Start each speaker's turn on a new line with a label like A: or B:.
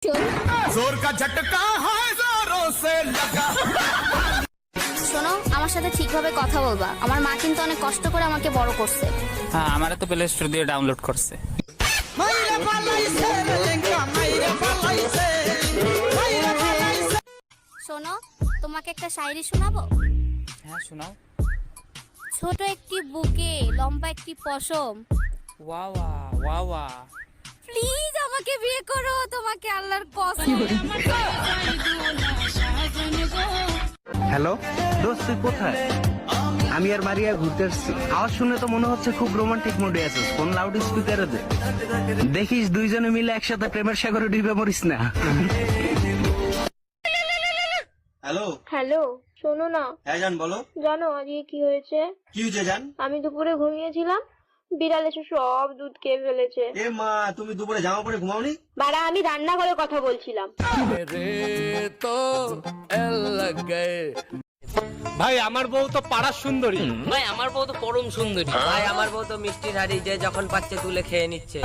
A: जोर का झटका है जोरों से लगा।
B: শোনো, আমার সাথে ঠিকভাবে কথা বলবা। আমার মা কিন্তু অনেক কষ্ট করে আমাকে বড় করছে।
C: হ্যাঁ, আমারে তো প্লে স্টোর দিয়ে ডাউনলোড করছে।
B: শোনো, তোমাকে একটা শায়রি শোনাবো।
C: হ্যাঁ, শোনাও।
B: ছোট একটি বুকে লম্বা একটি পশম,
C: ওয়া ওয়া ওয়া ওয়া।
B: প্লিজ আমাকে বিয়ে করো, তোমাকে আল্লাহর কসম।
D: হ্যালো দোস্ত, তুই কোথায়? আমি আর মারিয়া ঘুরতে এসেছি। আওয়াজ শুনে তো মনে হচ্ছে খুব রোমান্টিক মুডে আছিস। ফোন লাউড স্পিকারে দে। দেখিস দুইজনে মিলে একসাথে প্রেমের সাগরে ডুবে মরিস না।
E: হ্যালো
F: হ্যালো, শোনো না।
E: হ্যাঁ জান বলো।
F: জানো আজকে কি হয়েছে?
E: কি হয়েছে জান?
F: আমি দুপুরে ঘুমিয়েছিলাম, বিড়াল এসে সব দুধ খেয়ে ফেলেছে।
E: এ মা, তুমি দুপুরে জামা পরে ঘুমাওনি?
F: বাড়া, আমি রান্নাঘরে কথা বলছিলাম।
G: ভাই আমার বউ তো পাড়ার সুন্দরী।
H: ভাই আমার বউ তো পরম সুন্দরী। ভাই আমার বউ তো মিষ্টির হাড়ি যে যখন পাচ্ছে তুলে খেয়ে নিচ্ছে।